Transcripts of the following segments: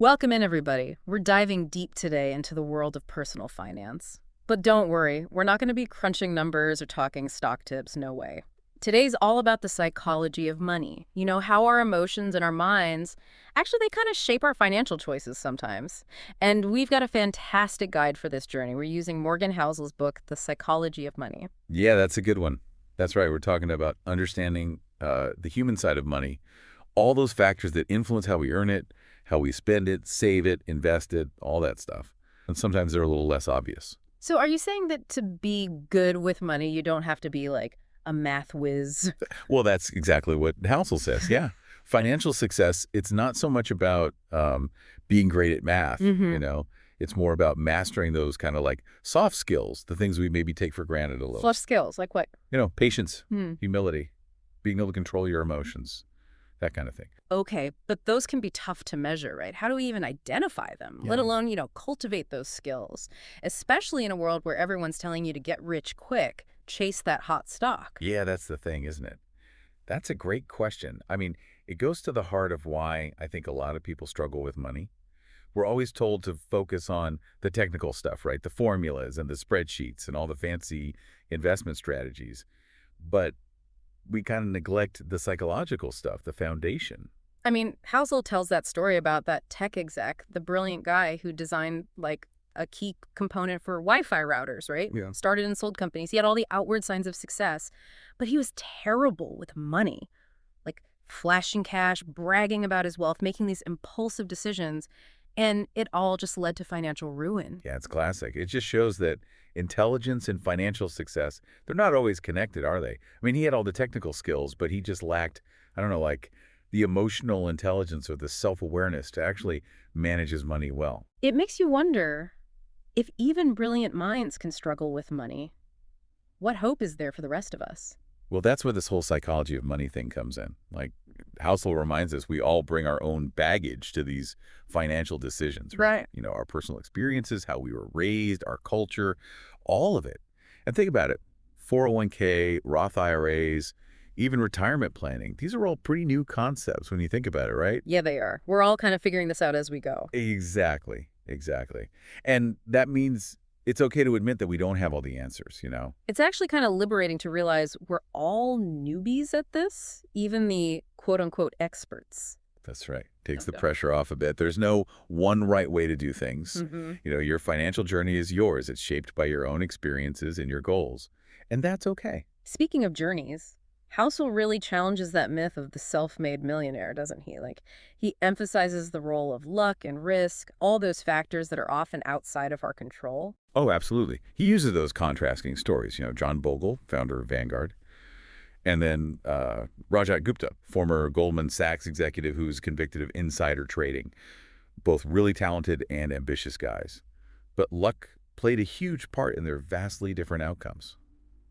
Welcome in, everybody. We're diving deep today into the world of personal finance. But don't worry, we're not going to be crunching numbers or talking stock tips, no way. Today's all about the psychology of money. You know, how our emotions and our minds, actually, they kind of shape our financial choices sometimes. And we've got a fantastic guide for this journey. We're using Morgan Housel's book, The Psychology of Money. Yeah, that's a good one. That's right. We're talking about understanding the human side of money, all those factors that influence how we earn it, how we spend it, save it, invest it, all that stuff. And sometimes they're a little less obvious. So are you saying that to be good with money, you don't have to be like a math whiz? Well, that's exactly what Housel says. Yeah. Financial success, it's not so much about being great at math, Mm-hmm. you know. It's more about mastering those kind of like soft skills, the things we maybe take for granted a little. Flush skills, like what? Patience, Hmm. humility, being able to control your emotions, that kind of thing. Okay, but those can be tough to measure, right? How do we even identify them, let Yeah. alone, cultivate those skills, especially in a world where everyone's telling you to get rich quick, chase that hot stock? Yeah, that's the thing, isn't it? That's a great question. I mean, it goes to the heart of why I think a lot of people struggle with money. We're always told to focus on the technical stuff, right? The formulas and the spreadsheets and all the fancy investment strategies. But we kind of neglect the psychological stuff, the foundation. I mean, Housel tells that story about that tech exec, the brilliant guy who designed, like, a key component for Wi-Fi routers, right? Yeah. Started and sold companies. He had all the outward signs of success, but he was terrible with money, like flashing cash, bragging about his wealth, making these impulsive decisions, and it all just led to financial ruin. Yeah, it's classic. It just shows that intelligence and financial success, they're not always connected, are they? I mean, he had all the technical skills, but he just lacked, I don't know, like the emotional intelligence or the self-awareness to actually manage his money well. It makes you wonder, if even brilliant minds can struggle with money, what hope is there for the rest of us? Well, that's where this whole psychology of money thing comes in. Like Housel reminds us, we all bring our own baggage to these financial decisions, right? Right. Our personal experiences, how we were raised, our culture, all of it. And think about it, 401k, Roth IRAs, even retirement planning. These are all pretty new concepts when you think about it, right? Yeah, they are. We're all kind of figuring this out as we go. Exactly, exactly. And that means it's okay to admit that we don't have all the answers. It's actually kind of liberating to realize we're all newbies at this, even the quote-unquote experts. That's right. Takes the Okay. pressure off a bit. There's no one right way to do things. Mm-hmm. Your financial journey is yours. It's shaped by your own experiences and your goals. And that's okay. Speaking of journeys, Housel really challenges that myth of the self-made millionaire, doesn't he? Like, he emphasizes the role of luck and risk, all those factors that are often outside of our control. Oh, absolutely. He uses those contrasting stories. John Bogle, founder of Vanguard, and then Rajat Gupta, former Goldman Sachs executive who was convicted of insider trading. Both really talented and ambitious guys. But luck played a huge part in their vastly different outcomes.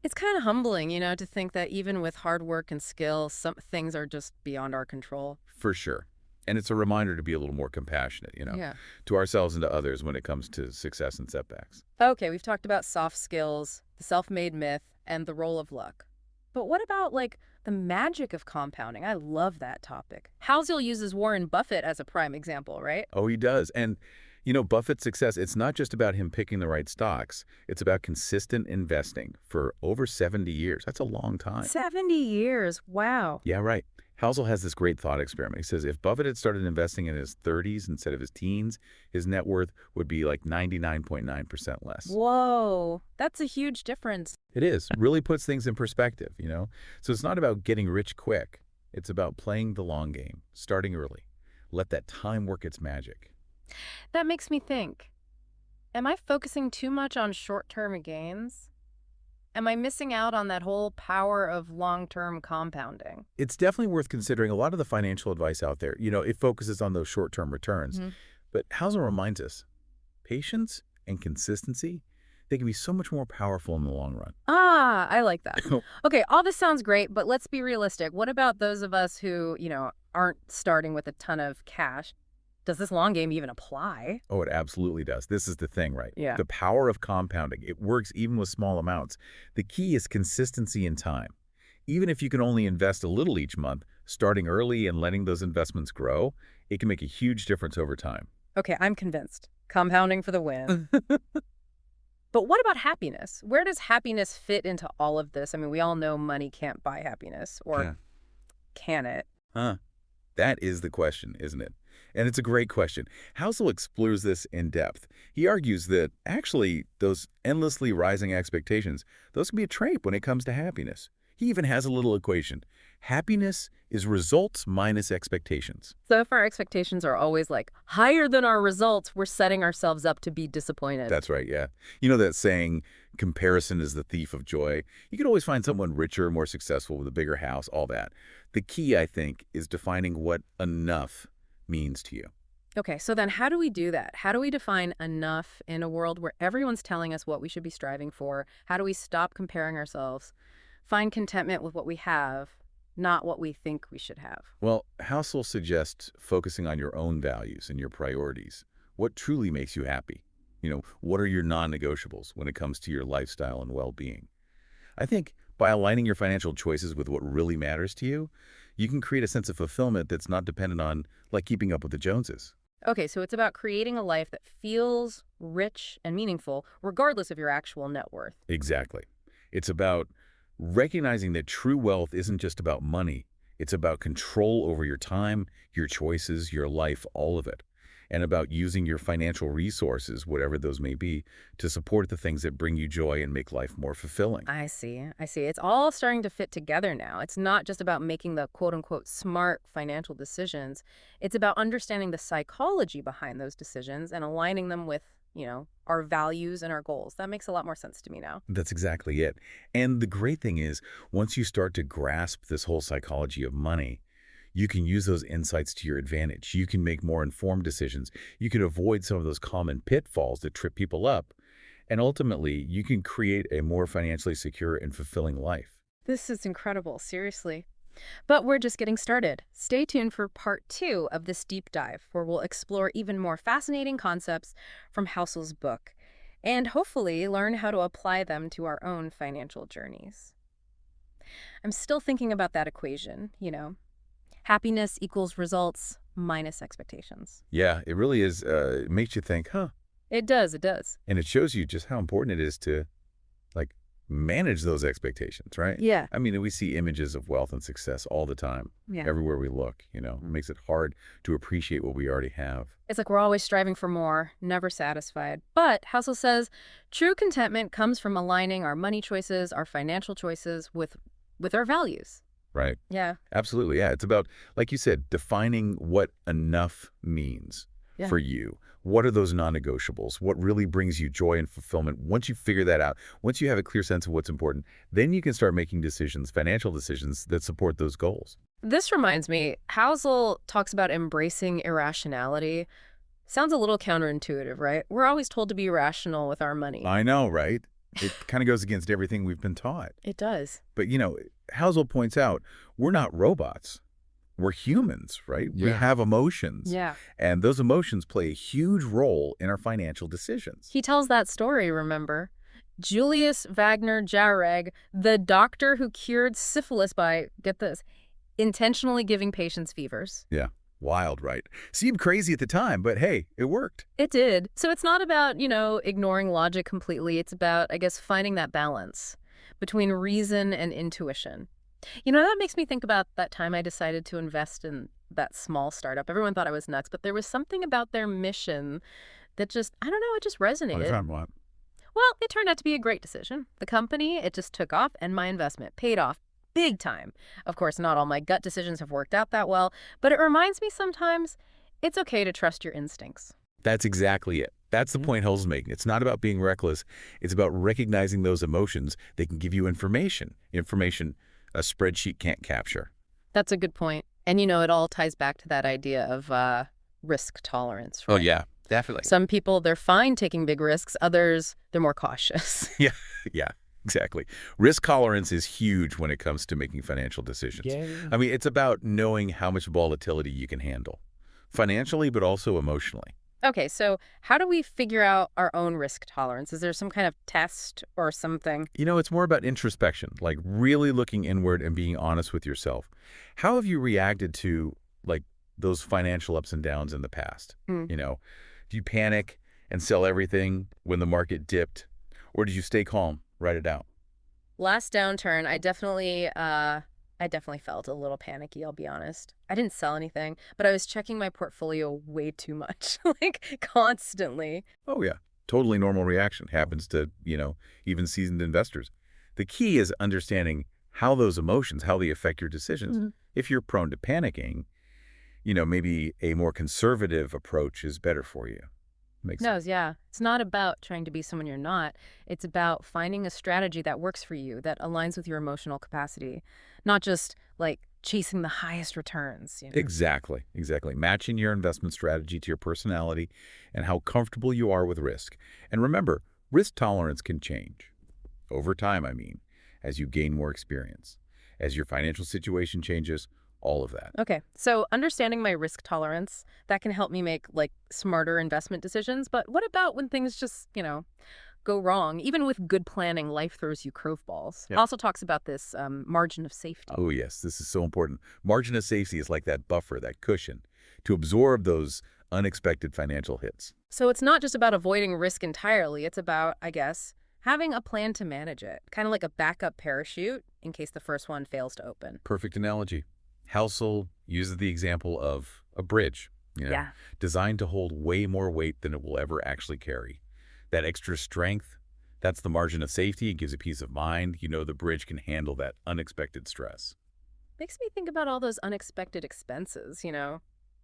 It's kind of humbling, to think that even with hard work and skill, some things are just beyond our control. For sure. And it's a reminder to be a little more compassionate, Yeah. to ourselves and to others when it comes to success and setbacks. Okay, we've talked about soft skills, the self-made myth, and the role of luck. But what about, like, the magic of compounding? I love that topic. Housel uses Warren Buffett as a prime example, right? Oh, he does. And, Buffett's success, it's not just about him picking the right stocks. It's about consistent investing for over 70 years. That's a long time. 70 years. Wow. Yeah, right. Housel has this great thought experiment. He says if Buffett had started investing in his 30s instead of his teens, his net worth would be like 99.9% less. Whoa, that's a huge difference. It is. Really puts things in perspective. So it's not about getting rich quick. It's about playing the long game, starting early. Let that time work its magic. That makes me think, am I focusing too much on short-term gains? Am I missing out on that whole power of long-term compounding? It's definitely worth considering. A lot of the financial advice out there, it focuses on those short-term returns. Mhm. But Housel reminds us, patience and consistency, they can be so much more powerful in the long run. Ah, I like that. Okay, all this sounds great, but let's be realistic. What about those of us who, aren't starting with a ton of cash? Does this long game even apply? Oh, it absolutely does. This is the thing, right? Yeah. The power of compounding. It works even with small amounts. The key is consistency in time. Even if you can only invest a little each month, starting early and letting those investments grow, it can make a huge difference over time. Okay, I'm convinced. Compounding for the win. But what about happiness? Where does happiness fit into all of this? I mean, we all know money can't buy happiness, or Yeah. can it? Huh. That is the question, isn't it? And it's a great question. Housel explores this in depth. He argues that actually those endlessly rising expectations, those can be a trap when it comes to happiness. He even has a little equation. Happiness is results minus expectations. So if our expectations are always like higher than our results, we're setting ourselves up to be disappointed. That's right, yeah. You know that saying, comparison is the thief of joy? You could always find someone richer, more successful with a bigger house, all that. The key, I think, is defining what enough means to you. Okay, so then how do we do that? How do we define enough in a world where everyone's telling us what we should be striving for? How do we stop comparing ourselves, find contentment with what we have, not what we think we should have? Well, Housel suggests focusing on your own values and your priorities. What truly makes you happy? What are your non-negotiables when it comes to your lifestyle and well-being? I think by aligning your financial choices with what really matters to you, you can create a sense of fulfillment that's not dependent on, like, keeping up with the Joneses. Okay, so it's about creating a life that feels rich and meaningful, regardless of your actual net worth. Exactly. It's about recognizing that true wealth isn't just about money. It's about control over your time, your choices, your life, all of it. And about using your financial resources, whatever those may be, to support the things that bring you joy and make life more fulfilling. I see. I see. It's all starting to fit together now. It's not just about making the quote unquote smart financial decisions. It's about understanding the psychology behind those decisions and aligning them with, our values and our goals. That makes a lot more sense to me now. That's exactly it. And the great thing is, once you start to grasp this whole psychology of money, you can use those insights to your advantage. You can make more informed decisions. You can avoid some of those common pitfalls that trip people up. And ultimately, you can create a more financially secure and fulfilling life. This is incredible, seriously. But we're just getting started. Stay tuned for part 2 of this deep dive, where we'll explore even more fascinating concepts from Housel's book and hopefully learn how to apply them to our own financial journeys. I'm still thinking about that equation. Happiness equals results minus expectations. Yeah, it really is. It makes you think, huh? It does, it does. And it shows you just how important it is to, like, manage those expectations, right? Yeah, I mean, we see images of wealth and success all the time, yeah. everywhere we look. It makes it hard to appreciate what we already have. It's like we're always striving for more, never satisfied. But Housel says true contentment comes from aligning our money choices, our financial choices with our values. Right. Yeah. Absolutely. Yeah. It's about, like you said, defining what enough means Yeah. for you. What are those non-negotiables? What really brings you joy and fulfillment? Once you figure that out, once you have a clear sense of what's important, then you can start making decisions, financial decisions that support those goals. This reminds me, Housel talks about embracing irrationality. Sounds a little counterintuitive, right? We're always told to be rational with our money. I know, right? It kind of goes against everything we've been taught. It does. But, Housel points out, we're not robots. We're humans, right? We Yeah. have emotions. Yeah. And those emotions play a huge role in our financial decisions. He tells that story, remember? Julius Wagner Jareg, the doctor who cured syphilis by, get this, intentionally giving patients fevers. Yeah. Wild, right? Seemed crazy at the time, but hey, it worked. It did. So it's not about, ignoring logic completely. It's about, I guess, finding that balance between reason and intuition. That makes me think about that time I decided to invest in that small startup. Everyone thought I was nuts, but there was something about their mission that just, I don't know, it just resonated. What? Well, it turned out to be a great decision. The company, it just took off, and my investment paid off big time. Of course, not all my gut decisions have worked out that well, but it reminds me sometimes it's okay to trust your instincts. That's exactly it. That's the point Hull's making. It's not about being reckless. It's about recognizing those emotions. They can give you information a spreadsheet can't capture. That's a good point. And, it all ties back to that idea of risk tolerance, right? Oh, yeah, definitely. Some people, they're fine taking big risks. Others, they're more cautious. Yeah, exactly. Risk tolerance is huge when it comes to making financial decisions. Yeah. I mean, it's about knowing how much volatility you can handle, financially, but also emotionally. Okay, so how do we figure out our own risk tolerance? Is there some kind of test or something? It's more about introspection, like really looking inward and being honest with yourself. How have you reacted to, like, those financial ups and downs in the past? Mm. You know, do you panic and sell everything when the market dipped? Or did you stay calm, ride it out? Last downturn, I definitely felt a little panicky, I'll be honest. I didn't sell anything, but I was checking my portfolio way too much, like constantly. Oh, yeah. Totally normal reaction. Happens to, even seasoned investors. The key is understanding how those emotions, how they affect your decisions. Mhm. If you're prone to panicking, maybe a more conservative approach is better for you. Makes sense. Knows, yeah. It's not about trying to be someone you're not. It's about finding a strategy that works for you, that aligns with your emotional capacity, not just like chasing the highest returns. Exactly, exactly. Matching your investment strategy to your personality and how comfortable you are with risk. And remember, risk tolerance can change. Over time, I mean, as you gain more experience, as your financial situation changes, all of that. Okay, so understanding my risk tolerance, that can help me make like smarter investment decisions. But what about when things just, go wrong? Even with good planning, life throws you curveballs. Yep. Also talks about this margin of safety. Oh, yes, this is so important. Margin of safety is like that buffer, that cushion, to absorb those unexpected financial hits. So it's not just about avoiding risk entirely. It's about, I guess, having a plan to manage it, kind of like a backup parachute in case the first one fails to open. Perfect analogy. Housel uses the example of a bridge, Yeah. designed to hold way more weight than it will ever actually carry. That extra strength, that's the margin of safety. It gives a peace of mind. The bridge can handle that unexpected stress. Makes me think about all those unexpected expenses,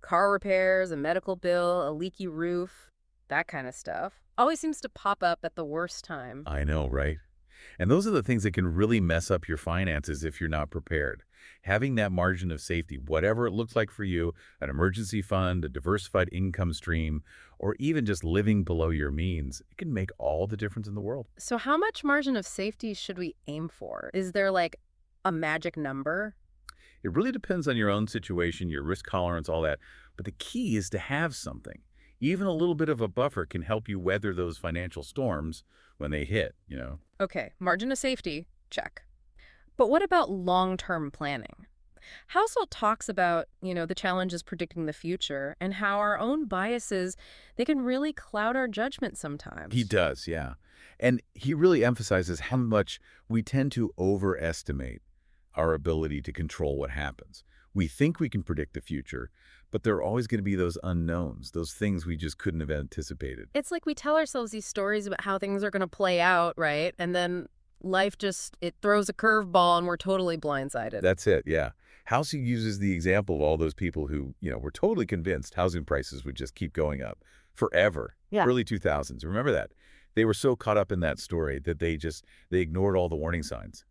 car repairs, a medical bill, a leaky roof, that kind of stuff. Always seems to pop up at the worst time. I know, right? And those are the things that can really mess up your finances if you're not prepared. Having that margin of safety, whatever it looks like for you, an emergency fund, a diversified income stream, or even just living below your means, it can make all the difference in the world. So how much margin of safety should we aim for? Is there like a magic number? It really depends on your own situation, your risk tolerance, all that. But the key is to have something. Even a little bit of a buffer can help you weather those financial storms when they hit. Okay, margin of safety, check. But what about long-term planning? Housel talks about, the challenges predicting the future and how our own biases, they can really cloud our judgment He sometimes. does, yeah. And he really emphasizes how much we tend to overestimate our ability to control what happens. We think we can predict the future, but there are always going to be those unknowns, those things we just couldn't have anticipated. It's like we tell ourselves these stories about how things are going to play out, right? And then life just, it throws a curveball and we're totally blindsided. That's it, yeah. Housing uses the example of all those people who, were totally convinced housing prices would just keep going up forever. Yeah. Early 2000s, remember that? They were so caught up in that story that they ignored all the warning signs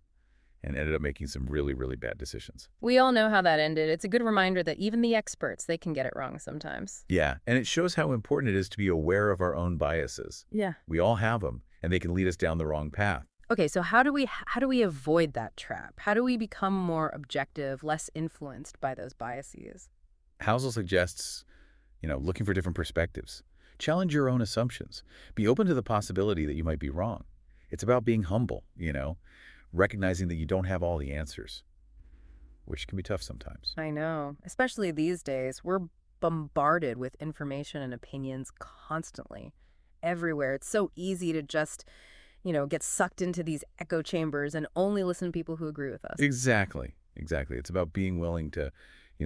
and ended up making some really, really bad decisions. We all know how that ended. It's a good reminder that even the experts, they can get it wrong sometimes. Yeah, and it shows how important it is to be aware of our own biases. Yeah. We all have them, and they can lead us down the wrong path. Okay, so how do we avoid that trap? How do we become more objective, less influenced by those biases? Housel suggests, looking for different perspectives. Challenge your own assumptions. Be open to the possibility that you might be wrong. It's about being humble, recognizing that you don't have all the answers, which can be tough sometimes. I know, especially these days, we're bombarded with information and opinions constantly, everywhere. It's so easy to just, get sucked into these echo chambers and only listen to people who agree with us. Exactly. Exactly. It's about being willing to,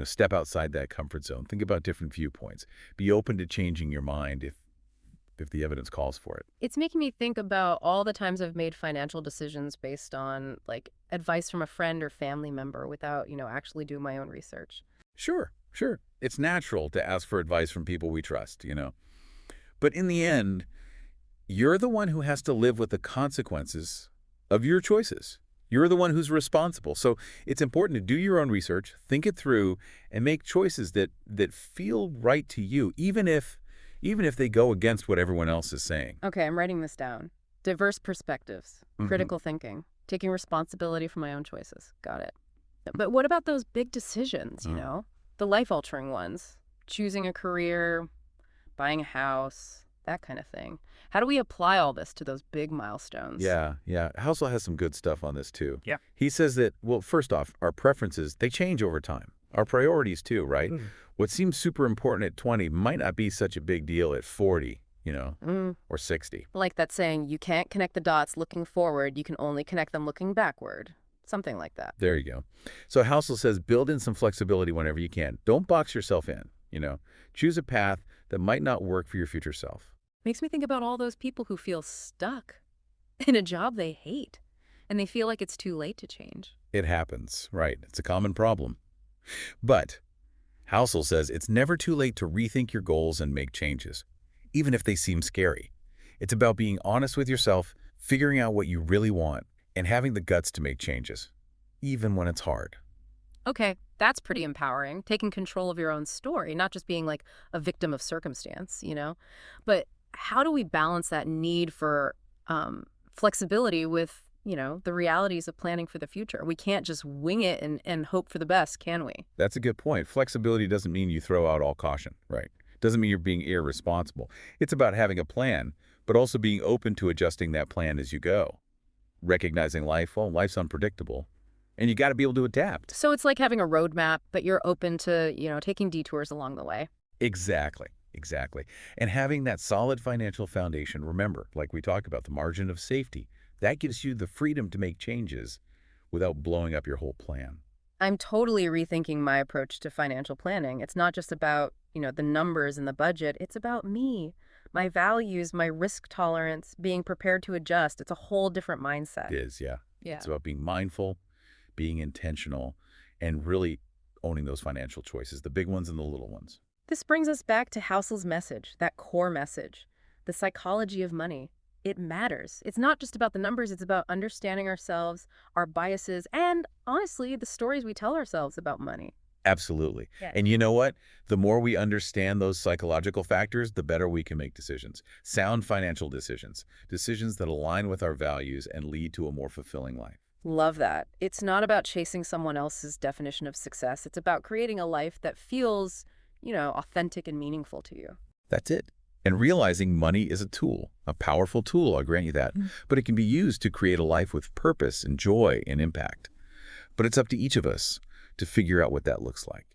step outside that comfort zone. Think about different viewpoints. Be open to changing your mind if the evidence calls for it. It's making me think about all the times I've made financial decisions based on like advice from a friend or family member without, actually doing my own research. Sure, sure. It's natural to ask for advice from people we trust. But in the end, you're the one who has to live with the consequences of your choices. You're the one who's responsible. So it's important to do your own research, think it through, and make choices that feel right to you, even if they go against what everyone else is saying. Okay, I'm writing this down. Diverse perspectives, critical thinking, taking responsibility for my own choices. Got it. But what about those big decisions, the life-altering ones? Choosing a career, buying a house, that kind of thing. How do we apply all this to those big milestones? Yeah, yeah. Housel has some good stuff on this too. Yeah. He says that, well, first off, our preferences, they change over time. Our priorities too, right? Mm. What seems super important at 20 might not be such a big deal at 40, Mm. or 60. Like that saying, you can't connect the dots looking forward, you can only connect them looking backward. Something like that. There you go. So Housel says build in some flexibility whenever you can. Don't box yourself in. Choose a path that might not work for your future self. Makes me think about all those people who feel stuck in a job they hate, and they feel like it's too late to change. It happens, right? It's a common problem. But Housel says it's never too late to rethink your goals and make changes, even if they seem scary. It's about being honest with yourself, figuring out what you really want, and having the guts to make changes, even when it's hard. Okay, that's pretty empowering, taking control of your own story, not just being like a victim of circumstance. But how do we balance that need for flexibility with, the realities of planning for the future? We can't just wing it and hope for the best, can we? That's a good point. Flexibility doesn't mean you throw out all caution, right? Doesn't mean you're being irresponsible. It's about having a plan, but also being open to adjusting that plan as you go. Recognizing life's unpredictable, and you got to be able to adapt. So it's like having a roadmap, but you're open to, taking detours along the way. Exactly, exactly. And having that solid financial foundation, remember, like we talked about, the margin of safety, that gives you the freedom to make changes without blowing up your whole plan. I'm totally rethinking my approach to financial planning. It's not just about, the numbers and the budget. It's about me, my values, my risk tolerance, being prepared to adjust. It's a whole different mindset. It is, yeah. Yeah. It's about being mindful, being intentional, and really owning those financial choices, the big ones and the little ones. This brings us back to Housel's message, that core message, the psychology of money. It matters. It's not just about the numbers. It's about understanding ourselves, our biases, and honestly, the stories we tell ourselves about money. Absolutely. Yeah. And you know what? The more we understand those psychological factors, the better we can make decisions. Sound financial decisions. Decisions that align with our values and lead to a more fulfilling life. Love that. It's not about chasing someone else's definition of success. It's about creating a life that feels, authentic and meaningful to you. That's it. And realizing money is a tool, a powerful tool, I'll grant you that, but it can be used to create a life with purpose and joy and impact. But it's up to each of us to figure out what that looks like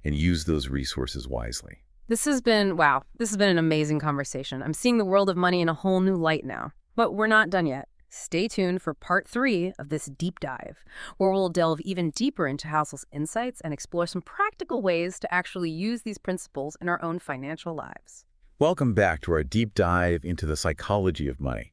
and use those resources wisely. This has been an amazing conversation. I'm seeing the world of money in a whole new light now. But we're not done yet. Stay tuned for part 3 of this deep dive, where we'll delve even deeper into Housel's insights and explore some practical ways to actually use these principles in our own financial lives. Welcome back to our deep dive into the psychology of money.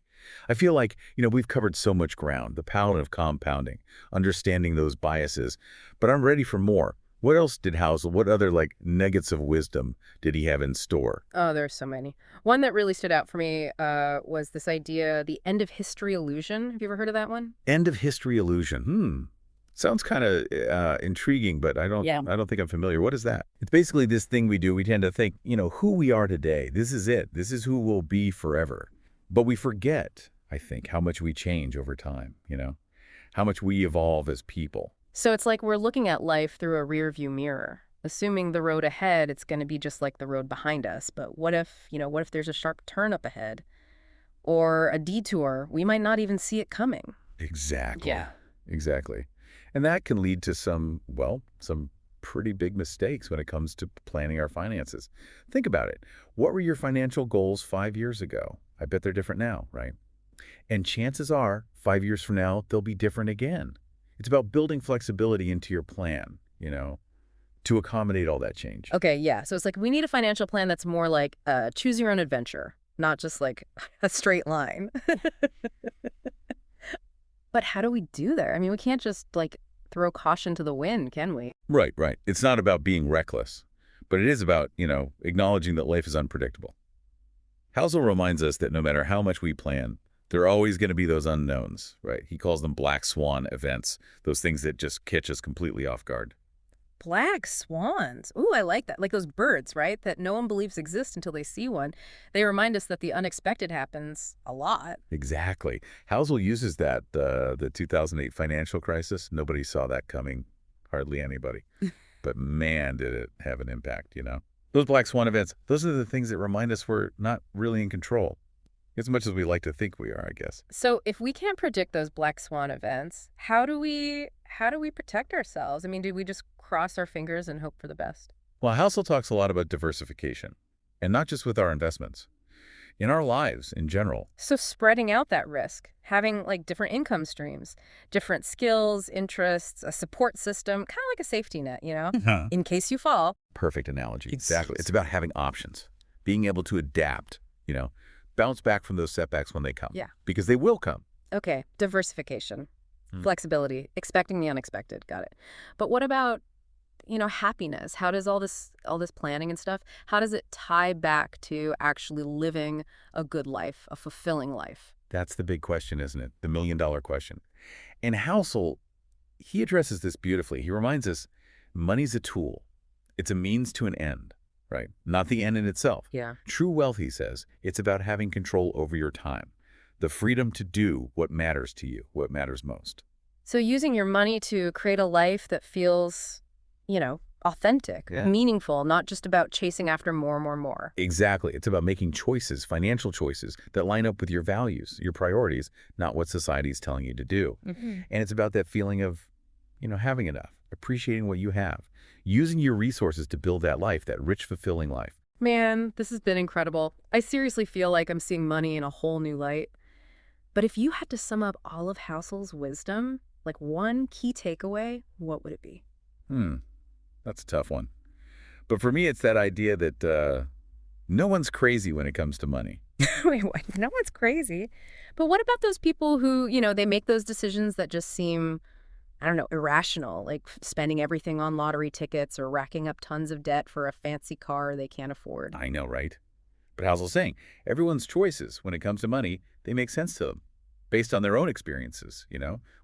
I feel like, we've covered so much ground, the power of compounding, understanding those biases, but I'm ready for more. What else did Housel, what other nuggets of wisdom did he have in store? Oh, there's so many. One that really stood out for me was this idea, the end of history illusion. Have you ever heard of that one? End of history illusion. Sounds kind of intriguing, but I don't think I'm familiar. What is that? It's basically this thing we do. We tend to think, who we are today. This is it. This is who we'll be forever. But we forget, I think, how much we change over time, how much we evolve as people. So it's like we're looking at life through a rearview mirror, assuming the road ahead, it's going to be just like the road behind us. But what if there's a sharp turn up ahead or a detour? We might not even see it coming. Exactly. Yeah. Exactly. And that can lead to some pretty big mistakes when it comes to planning our finances. Think about it. What were your financial goals 5 years ago? I bet they're different now, right? And chances are, 5 years from now, they'll be different again. It's about building flexibility into your plan, to accommodate all that change. Okay, yeah. So it's like we need a financial plan that's more like choose your own adventure, not just like a straight line. But how do we do that? I mean, we can't just throw caution to the wind, can we? Right, right. It's not about being reckless, but it is about, acknowledging that life is unpredictable. Housel reminds us that no matter how much we plan, there are always going to be those unknowns, right? He calls them black swan events, those things that just catch us completely off guard. Black swans. Ooh, I like that. Like those birds, right? That no one believes exist until they see one. They remind us that the unexpected happens a lot. Exactly. Housel uses that, the 2008 financial crisis. Nobody saw that coming, hardly anybody. But man, did it have an impact, Those black swan events, those are the things that remind us we're not really in control. As much as we like to think we are, I guess. So if we can't predict those black swan events, how do we how do we protect ourselves? I mean, do we just cross our fingers and hope for the best? Well, Housel talks a lot about diversification, and not just with our investments. In our lives in general. So spreading out that risk, having like different income streams, different skills, interests, a support system, kind of like a safety net, Huh. in case you fall. Perfect analogy. Ex- Exactly. It's about having options, being able to adapt, you know, bounce back from those setbacks when they come, Yeah. because they will come. Okay, diversification, Hmm. flexibility, expecting the unexpected. Got it. But what about, happiness? How does all this planning and stuff, how does it tie back to actually living a good life, a fulfilling life? That's the big question, isn't it? The million-dollar question. And Housel, he addresses this beautifully. He reminds us money's a tool. It's a means to an end, right? Not the end in itself. Yeah. True wealth, he says, it's about having control over your time, the freedom to do what matters to you, what matters most. So using your money to create a life that feels, authentic, Yeah. meaningful, not just about chasing after more, more, more. Exactly. It's about making choices, financial choices, that line up with your values, your priorities, not what society's telling you to do. Hmm. And it's about that feeling of, having enough, appreciating what you have, using your resources to build that life, that rich, fulfilling life. Man, this has been incredible. I seriously feel like I'm seeing money in a whole new light. But if you had to sum up all of Housel's wisdom, like one key takeaway, what would it be? Hmm, that's a tough one. But for me, it's that idea that no one's crazy when it comes to money. Wait, what? No one's crazy. But what about those people who, they make those decisions that just seem, I don't know, irrational, like spending everything on lottery tickets or racking up tons of debt for a fancy car they can't afford? I know, right? But Housel's saying everyone's choices when it comes to money, they make sense to them based on their own experiences,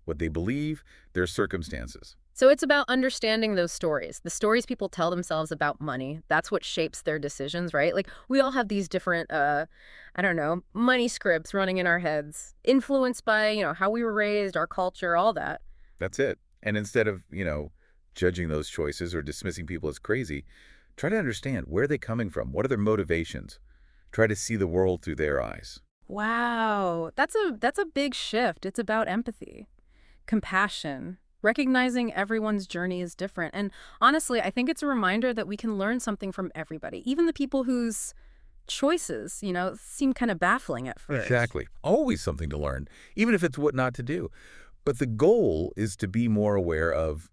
what they believe, their circumstances. So it's about understanding those stories, the stories people tell themselves about money. That's what shapes their decisions, right? Like we all have these different, I don't know, money scripts running in our heads, influenced by, how we were raised, our culture, all that. That's it. And instead of, judging those choices or dismissing people as crazy, try to understand where they're coming from. What are their motivations? Try to see the world through their eyes. Wow, that's a big shift. It's about empathy, compassion, recognizing everyone's journey is different. And honestly, I think it's a reminder that we can learn something from everybody, even the people whose choices, seem kind of baffling at first. Exactly. Always something to learn, even if it's what not to do. But the goal is to be more aware of,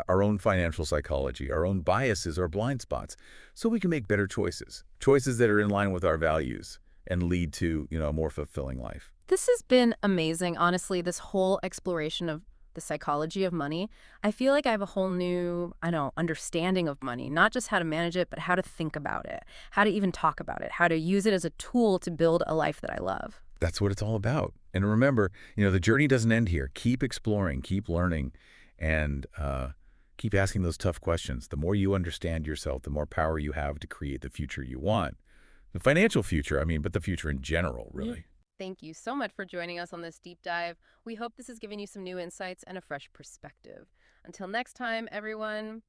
our own financial psychology, our own biases or blind spots, so we can make better choices, choices that are in line with our values and lead to, a more fulfilling life. This has been amazing, honestly, this whole exploration of the psychology of money. I feel like I have a whole new, I don't know, understanding of money, not just how to manage it, but how to think about it, how to even talk about it, how to use it as a tool to build a life that I love. That's what it's all about. And remember, the journey doesn't end here. Keep exploring, keep learning, and keep asking those tough questions. The more you understand yourself, the more power you have to create the future you want. The financial future, but the future in general, really. Thank you so much for joining us on this deep dive. We hope this has given you some new insights and a fresh perspective. Until next time, everyone.